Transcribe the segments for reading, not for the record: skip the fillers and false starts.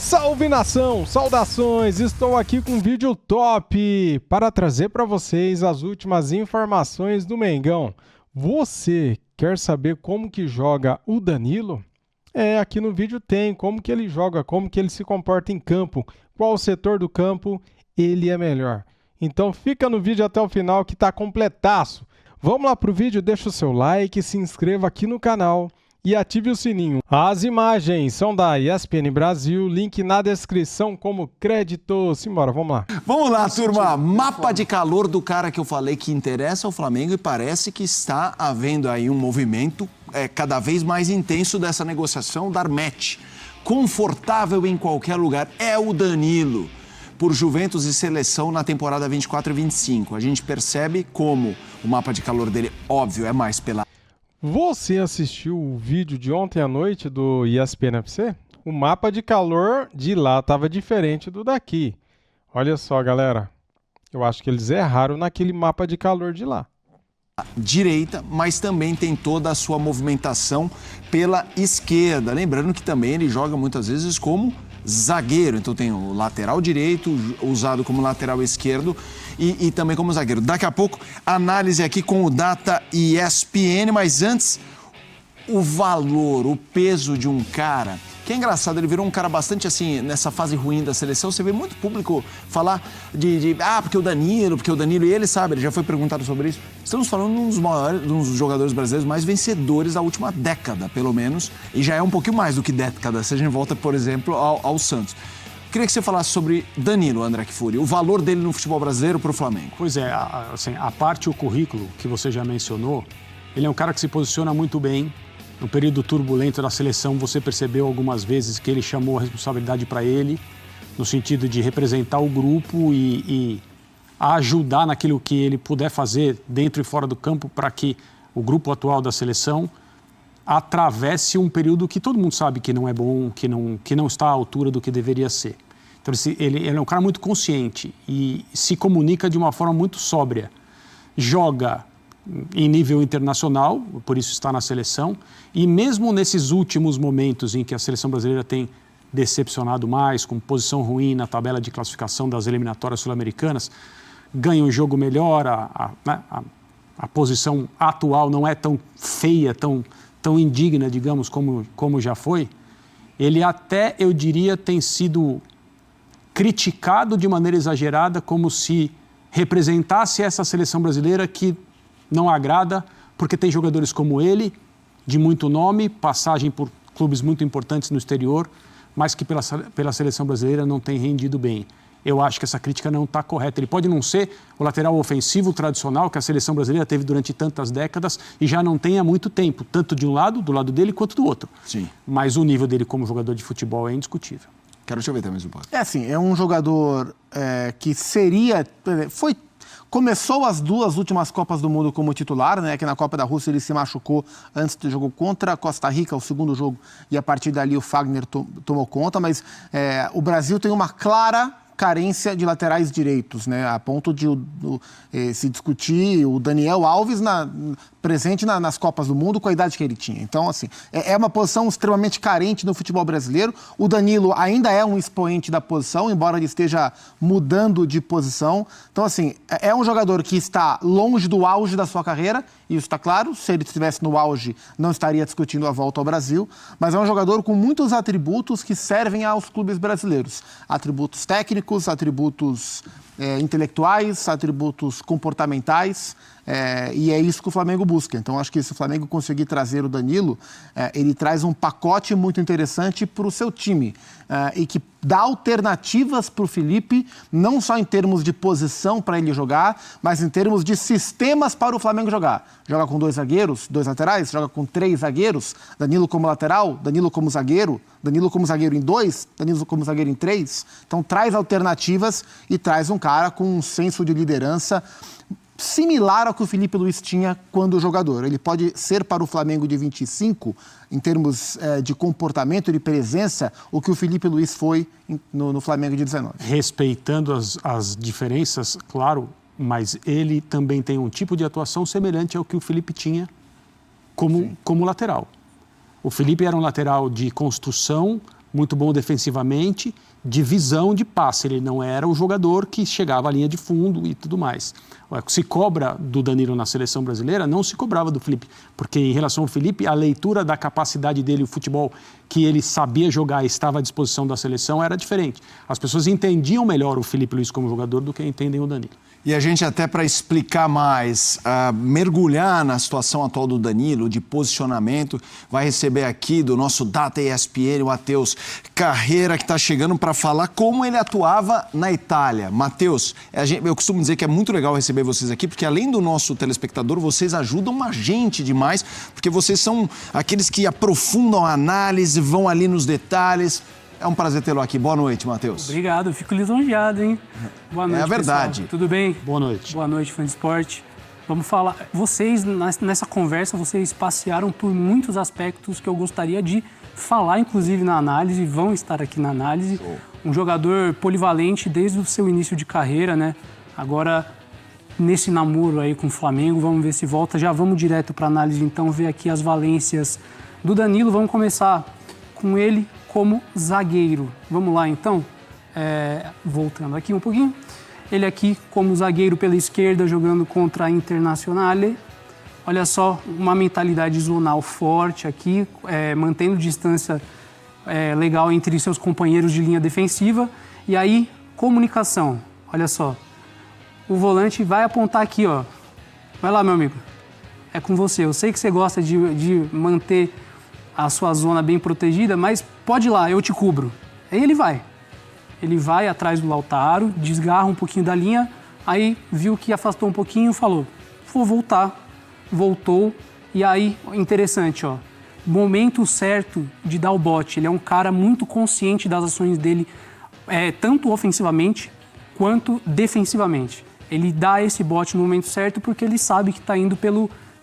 Salve nação, saudações, estou aqui com um vídeo top para trazer para vocês as últimas informações do Mengão. Você quer saber como que joga o Danilo? Aqui no vídeo tem como que ele joga, como que ele se comporta em campo, qual setor do campo ele é melhor. Então fica no vídeo até o final que tá completaço. Vamos lá pro vídeo, deixa o seu like, se inscreva aqui no canal e ative o sininho. As imagens são da ESPN Brasil, link na descrição como crédito. Simbora, vamos lá. Vamos lá, turma. Mapa de calor do cara que eu falei que interessa ao Flamengo e parece que está havendo aí um movimento cada vez mais intenso dessa negociação, dar match. Confortável em qualquer lugar. É o Danilo, por Juventus e Seleção na temporada 24 e 25. A gente percebe como o mapa de calor dele, óbvio, é mais pela... Você assistiu o vídeo de ontem à noite do ESPN FC? O mapa de calor de lá estava diferente do daqui. Olha só, galera. Eu acho que eles erraram naquele mapa de calor de lá. Direita, mas também tem toda a sua movimentação pela esquerda. Lembrando que também ele joga muitas vezes como zagueiro. Então tem o lateral direito, usado como lateral esquerdo e também como zagueiro. Daqui a pouco, análise aqui com o Data ESPN, mas antes, o valor, o peso de um cara, que é engraçado, ele virou um cara bastante assim, nessa fase ruim da seleção, você vê muito público falar porque o Danilo, e ele sabe, ele já foi perguntado sobre isso. Estamos falando de um dos jogadores brasileiros mais vencedores da última década, pelo menos, e já é um pouquinho mais do que década, se a gente volta, por exemplo, ao Santos. Queria que você falasse sobre Danilo, André Kfouri, o valor dele no futebol brasileiro para o Flamengo. Pois é, assim, a parte, o currículo que você já mencionou, ele é um cara que se posiciona muito bem. No período turbulento da seleção, você percebeu algumas vezes que ele chamou a responsabilidade para ele, no sentido de representar o grupo e ajudar naquilo que ele puder fazer dentro e fora do campo para que o grupo atual da seleção atravesse um período que todo mundo sabe que não é bom, que não está à altura do que deveria ser. Então, ele é um cara muito consciente e se comunica de uma forma muito sóbria. Joga em nível internacional, por isso está na seleção, e mesmo nesses últimos momentos em que a seleção brasileira tem decepcionado mais, com posição ruim na tabela de classificação das eliminatórias sul-americanas, ganha um jogo melhor, a posição atual não é tão feia, tão indigna, digamos, como já foi. Ele até, eu diria, tem sido criticado de maneira exagerada, como se representasse essa seleção brasileira que não agrada, porque tem jogadores como ele, de muito nome, passagem por clubes muito importantes no exterior, mas que pela seleção brasileira não tem rendido bem. Eu acho que essa crítica não está correta. Ele pode não ser o lateral ofensivo tradicional que a seleção brasileira teve durante tantas décadas e já não tem há muito tempo, tanto de um lado, do lado dele, quanto do outro. Sim. Mas o nível dele como jogador de futebol é indiscutível. Quero te ouvir também, Zupac. É um jogador que começou as duas últimas Copas do Mundo como titular, né? Que na Copa da Rússia ele se machucou antes do jogo contra a Costa Rica, o segundo jogo, e a partir dali o Fagner tomou conta, mas o Brasil tem uma clara carência de laterais direitos, né? A ponto de se discutir o Daniel Alves presente nas Copas do Mundo com a idade que ele tinha. Então, assim, é uma posição extremamente carente no futebol brasileiro. O Danilo ainda é um expoente da posição, embora ele esteja mudando de posição. Então, assim, é um jogador que está longe do auge da sua carreira, isso está claro. Se ele estivesse no auge, não estaria discutindo a volta ao Brasil. Mas é um jogador com muitos atributos que servem aos clubes brasileiros. Atributos técnicos, atributos intelectuais, atributos comportamentais, e é isso que o Flamengo busca. Então, acho que se o Flamengo conseguir trazer o Danilo, ele traz um pacote muito interessante para o seu time e que dá alternativas para o Felipe, não só em termos de posição para ele jogar, mas em termos de sistemas para o Flamengo jogar. Joga com 2 zagueiros, 2 laterais, joga com 3 zagueiros, Danilo como lateral, Danilo como zagueiro em 2, Danilo como zagueiro em 3. Então, traz alternativas e traz um cara com um senso de liderança similar ao que o Felipe Luiz tinha quando jogador. Ele pode ser para o Flamengo de 25, em termos de comportamento, de presença, o que o Felipe Luiz foi no Flamengo de 19. Respeitando as diferenças, claro, mas ele também tem um tipo de atuação semelhante ao que o Felipe tinha como lateral. O Felipe era um lateral de construção, muito bom defensivamente, de visão, de passe. Ele não era o jogador que chegava à linha de fundo e tudo mais. Se cobra do Danilo na seleção brasileira, não se cobrava do Felipe, porque em relação ao Felipe, a leitura da capacidade dele, o futebol que ele sabia jogar e estava à disposição da seleção era diferente. As pessoas entendiam melhor o Felipe Luiz como jogador do que entendem o Danilo. E a gente até para explicar mais, mergulhar na situação atual do Danilo, de posicionamento, vai receber aqui do nosso Data ESPN, o Matheus Carreira, que está chegando para falar como ele atuava na Itália. Matheus, eu costumo dizer que é muito legal receber vocês aqui, porque além do nosso telespectador, vocês ajudam a gente demais, porque vocês são aqueles que aprofundam a análise, vão ali nos detalhes. É um prazer tê-lo aqui. Boa noite, Matheus. Obrigado, eu fico lisonjeado, hein? Boa noite, é a verdade. Pessoal. Tudo bem? Boa noite. Boa noite, fã de esporte. Vamos falar. Vocês, nessa conversa, vocês passearam por muitos aspectos que eu gostaria de falar, inclusive na análise, vão estar aqui na análise. Um jogador polivalente desde o seu início de carreira, né? Agora, nesse namoro aí com o Flamengo, vamos ver se volta. Já vamos direto para análise, então, ver aqui as valências do Danilo. Vamos começar com ele como zagueiro. Vamos lá, então. Voltando aqui um pouquinho. Ele aqui como zagueiro pela esquerda, jogando contra a Internazionale. Olha só, uma mentalidade zonal forte aqui, mantendo distância legal entre seus companheiros de linha defensiva. E aí, comunicação. Olha só, o volante vai apontar aqui, ó. Vai lá, meu amigo. É com você. Eu sei que você gosta de manter a sua zona bem protegida, mas pode ir lá, eu te cubro. Aí ele vai. Ele vai atrás do Lautaro, desgarra um pouquinho da linha, aí viu que afastou um pouquinho, falou, vou voltar. Voltou, e aí, interessante, ó, momento certo de dar o bote. Ele é um cara muito consciente das ações dele, tanto ofensivamente quanto defensivamente. Ele dá esse bote no momento certo porque ele sabe que está indo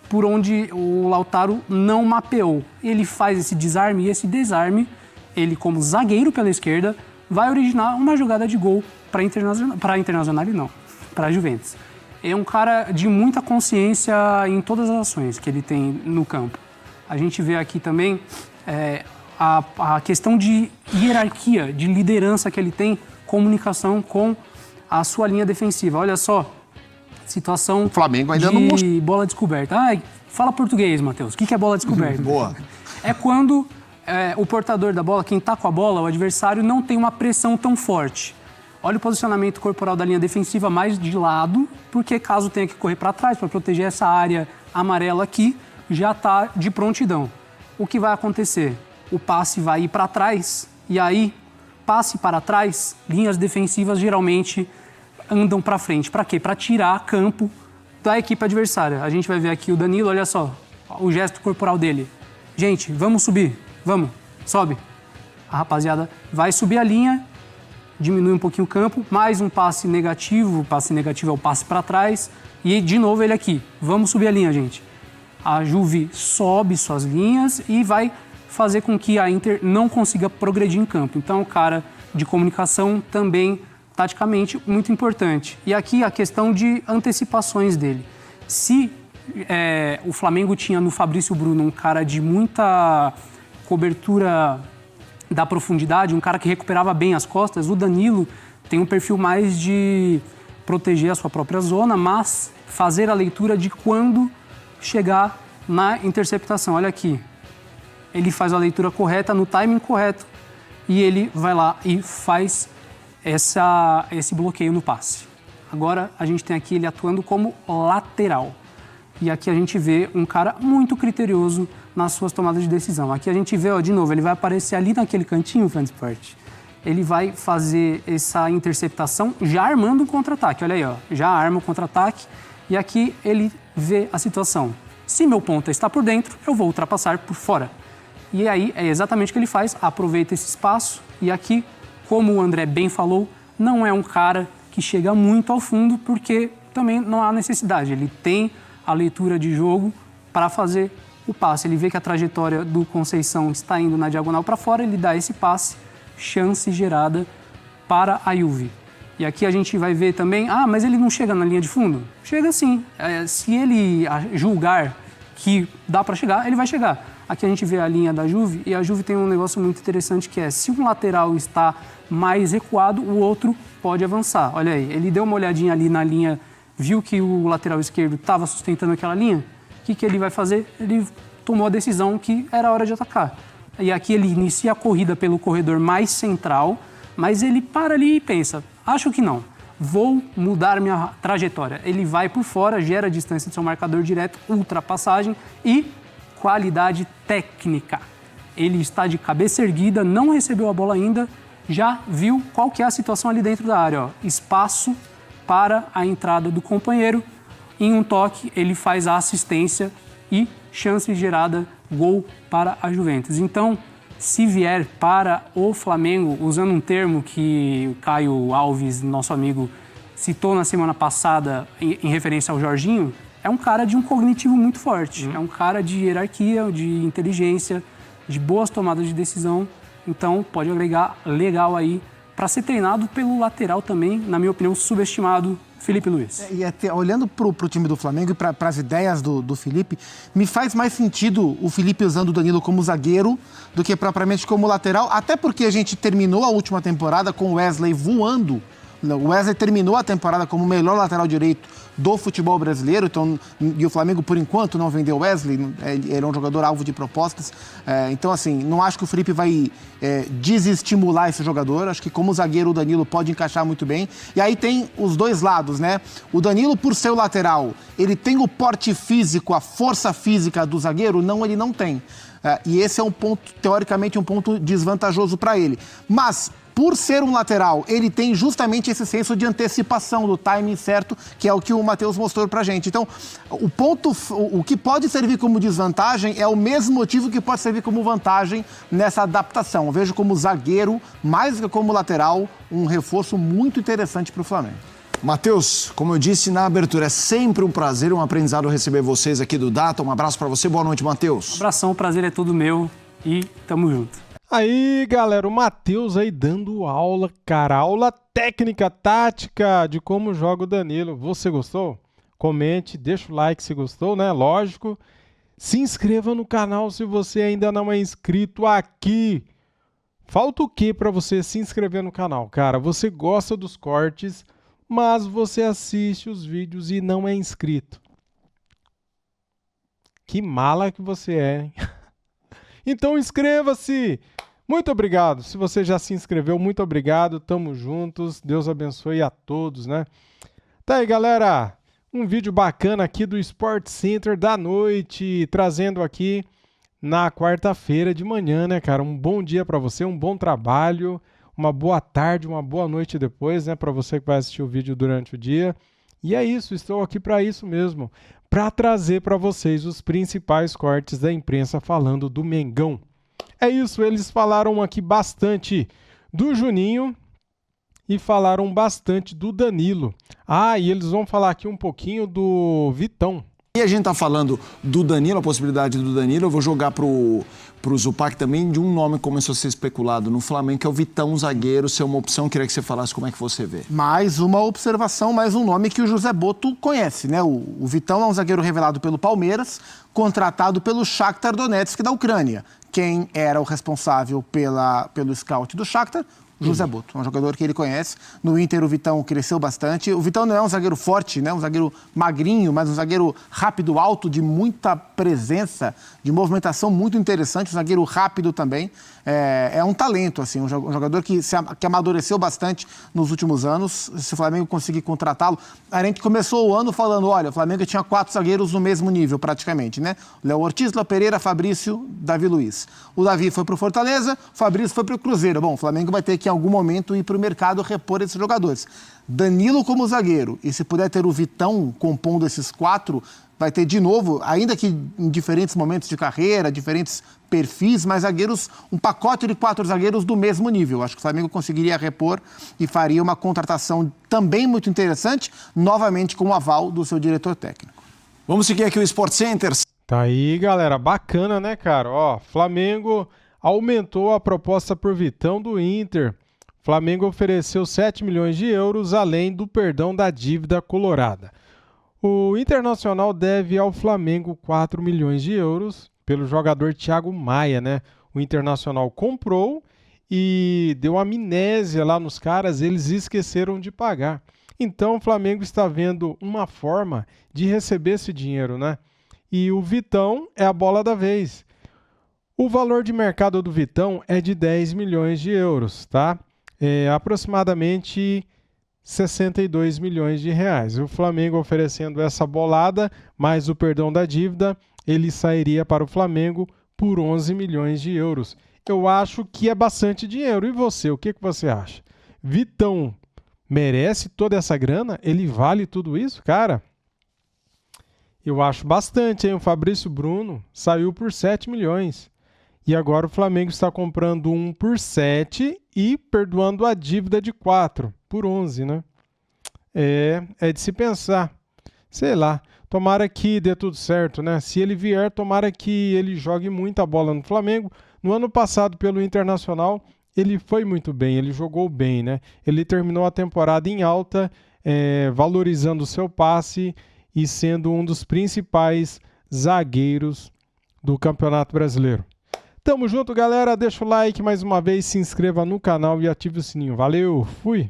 por onde o Lautaro não mapeou. Ele faz esse desarme e esse desarme, ele como zagueiro pela esquerda, vai originar uma jogada de gol para a Internazionale, não, para a Juventus. É um cara de muita consciência em todas as ações que ele tem no campo. A gente vê aqui também a questão de hierarquia, de liderança que ele tem, comunicação com a sua linha defensiva. Olha só, situação o Flamengo ainda de bola descoberta. Fala português, Matheus. O que é bola descoberta? Boa. É quando o portador da bola, quem está com a bola, o adversário, não tem uma pressão tão forte. Olha o posicionamento corporal da linha defensiva mais de lado, porque caso tenha que correr para trás para proteger essa área amarela aqui, já está de prontidão. O que vai acontecer? O passe vai ir para trás, e aí, passe para trás, linhas defensivas geralmente andam para frente. Para quê? Para tirar campo da equipe adversária. A gente vai ver aqui o Danilo, olha só, o gesto corporal dele. Gente, vamos subir, vamos, sobe. A rapaziada vai subir a linha, diminui um pouquinho o campo, mais um passe negativo é o passe para trás, e de novo ele aqui, vamos subir a linha, gente. A Juve sobe suas linhas e vai fazer com que a Inter não consiga progredir em campo. Então, o cara de comunicação também, taticamente, muito importante. E aqui a questão de antecipações dele. Se o Flamengo tinha no Fabrício Bruno um cara de muita cobertura da profundidade, um cara que recuperava bem as costas, o Danilo tem um perfil mais de proteger a sua própria zona, mas fazer a leitura de quando chegar na interceptação. Olha aqui, ele faz a leitura correta, no timing correto, e ele vai lá e faz esse bloqueio no passe. Agora a gente tem aqui ele atuando como lateral. E aqui a gente vê um cara muito criterioso nas suas tomadas de decisão. Aqui a gente vê, ó, de novo, ele vai aparecer ali naquele cantinho, Fansport. Ele vai fazer essa interceptação já armando um contra-ataque. Olha aí, ó, já arma o contra-ataque. E aqui ele vê a situação. Se meu ponta está por dentro, eu vou ultrapassar por fora. E aí é exatamente o que ele faz, aproveita esse espaço. E aqui, como o André bem falou, não é um cara que chega muito ao fundo, porque também não há necessidade. Ele tem a leitura de jogo para fazer o passe. Ele vê que a trajetória do Conceição está indo na diagonal para fora, ele dá esse passe, chance gerada para a Juve. E aqui a gente vai ver também, mas ele não chega na linha de fundo? Chega sim. Se ele julgar que dá para chegar, ele vai chegar. Aqui a gente vê a linha da Juve e a Juve tem um negócio muito interessante que é, se um lateral está mais recuado, o outro pode avançar. Olha aí, ele deu uma olhadinha ali na linha, viu que o lateral esquerdo estava sustentando aquela linha, o que ele vai fazer? Ele tomou a decisão que era hora de atacar. E aqui ele inicia a corrida pelo corredor mais central, mas ele para ali e pensa, acho que não, vou mudar minha trajetória. Ele vai por fora, gera a distância do seu marcador direto, ultrapassagem e qualidade técnica. Ele está de cabeça erguida, não recebeu a bola ainda, já viu qual que é a situação ali dentro da área. Ó. Espaço para a entrada do companheiro. Em um toque, ele faz a assistência e chance gerada, gol para a Juventus. Então, se vier para o Flamengo, usando um termo que o Caio Alves, nosso amigo, citou na semana passada em referência ao Jorginho, é um cara de um cognitivo muito forte. É um cara de hierarquia, de inteligência, de boas tomadas de decisão. Então, pode agregar legal aí para ser treinado pelo lateral também, na minha opinião, subestimado, Felipe Luiz. E até, olhando para o time do Flamengo e para as ideias do Felipe, me faz mais sentido o Felipe usando o Danilo como zagueiro do que propriamente como lateral, até porque a gente terminou a última temporada com o Wesley voando. O Wesley terminou a temporada como o melhor lateral direito do futebol brasileiro, então, e o Flamengo, por enquanto, não vendeu o Wesley, ele é um jogador alvo de propostas. Então, assim, não acho que o Felipe vai desestimular esse jogador, acho que como zagueiro o Danilo pode encaixar muito bem. E aí tem os dois lados, né? O Danilo, por ser o lateral, ele tem o porte físico, a força física do zagueiro? Não, ele não tem. E esse é um ponto, teoricamente, um ponto desvantajoso para ele. Mas, por ser um lateral, ele tem justamente esse senso de antecipação do timing certo, que é o que o Matheus mostrou pra gente. Então, o que pode servir como desvantagem é o mesmo motivo que pode servir como vantagem nessa adaptação. Eu vejo como zagueiro, mais do que como lateral, um reforço muito interessante para o Flamengo. Matheus, como eu disse na abertura, é sempre um prazer, um aprendizado receber vocês aqui do Data. Um abraço para você, boa noite, Matheus. Um abração, o prazer é todo meu e tamo junto. Aí, galera, o Matheus aí dando aula, cara, aula técnica, tática de como joga o Danilo. Você gostou? Comente, deixa o like se gostou, né? Lógico. Se inscreva no canal se você ainda não é inscrito aqui. Falta o que para você se inscrever no canal? Cara, você gosta dos cortes, mas você assiste os vídeos e não é inscrito. Que mala que você é, hein? Então inscreva-se! Muito obrigado. Se você já se inscreveu, muito obrigado. Tamo juntos. Deus abençoe a todos, né? Tá aí, galera. Um vídeo bacana aqui do Sport Center da noite, trazendo aqui na quarta-feira de manhã, né, cara? Um bom dia para você, um bom trabalho, uma boa tarde, uma boa noite depois, né, para você que vai assistir o vídeo durante o dia. E é isso, estou aqui para isso mesmo, para trazer para vocês os principais cortes da imprensa falando do Mengão. É isso, eles falaram aqui bastante do Juninho e falaram bastante do Danilo. Ah, e eles vão falar aqui um pouquinho do Vitão. E a gente tá falando do Danilo, a possibilidade do Danilo, eu vou jogar pro Zupac também de um nome que começou a ser especulado no Flamengo, que é o Vitão, zagueiro, ser uma opção, queria que você falasse como é que você vê. Mais uma observação, mais um nome que o José Boto conhece, né? O Vitão é um zagueiro revelado pelo Palmeiras, contratado pelo Shakhtar Donetsk da Ucrânia. Quem era o responsável pelo scout do Shakhtar? José Boto, um jogador que ele conhece. No Inter, o Vitão cresceu bastante. O Vitão não é um zagueiro forte, né? Um zagueiro magrinho, mas um zagueiro rápido, alto, de muita presença, de movimentação muito interessante. Um zagueiro rápido também. É um talento, assim, um jogador que amadureceu bastante nos últimos anos. Se o Flamengo conseguir contratá-lo... A gente começou o ano falando, olha, o Flamengo tinha 4 zagueiros no mesmo nível, praticamente, né? Léo Ortiz, Léo Pereira, Fabrício, Davi Luiz. O Davi foi para o Fortaleza, o Fabrício foi para o Cruzeiro. Bom, o Flamengo vai ter que, em algum momento, ir para o mercado repor esses jogadores. Danilo como zagueiro, e se puder ter o Vitão compondo esses 4, vai ter de novo, ainda que em diferentes momentos de carreira, diferentes perfis, mas zagueiros, um pacote de 4 zagueiros do mesmo nível. Acho que o Flamengo conseguiria repor e faria uma contratação também muito interessante, novamente com o aval do seu diretor técnico. Vamos seguir aqui o Sport Center. Tá aí, galera, bacana, né, cara? Ó, Flamengo aumentou a proposta por Vitão do Inter. Flamengo ofereceu 7 milhões de euros, além do perdão da dívida colorada. O Internacional deve ao Flamengo 4 milhões de euros, pelo jogador Thiago Maia, né? O Internacional comprou e deu amnésia lá nos caras, eles esqueceram de pagar. Então o Flamengo está vendo uma forma de receber esse dinheiro, né? E o Vitão é a bola da vez. O valor de mercado do Vitão é de 10 milhões de euros, tá? É aproximadamente 62 milhões de reais. O Flamengo oferecendo essa bolada, mais o perdão da dívida, ele sairia para o Flamengo por 11 milhões de euros. Eu acho que é bastante dinheiro. E você, o que você acha? Vitão merece toda essa grana? Ele vale tudo isso, cara? Eu acho bastante, hein? O Fabrício Bruno saiu por 7 milhões. E agora o Flamengo está comprando um por 7 e perdoando a dívida de 4 por 11, né? É de se pensar. Sei lá, tomara que dê tudo certo, né? Se ele vier, tomara que ele jogue muita bola no Flamengo. No ano passado, pelo Internacional, ele foi muito bem, ele jogou bem, né? Ele terminou a temporada em alta, valorizando o seu passe e sendo um dos principais zagueiros do Campeonato Brasileiro. Tamo junto, galera. Deixa o like mais uma vez, se inscreva no canal e ative o sininho. Valeu, fui!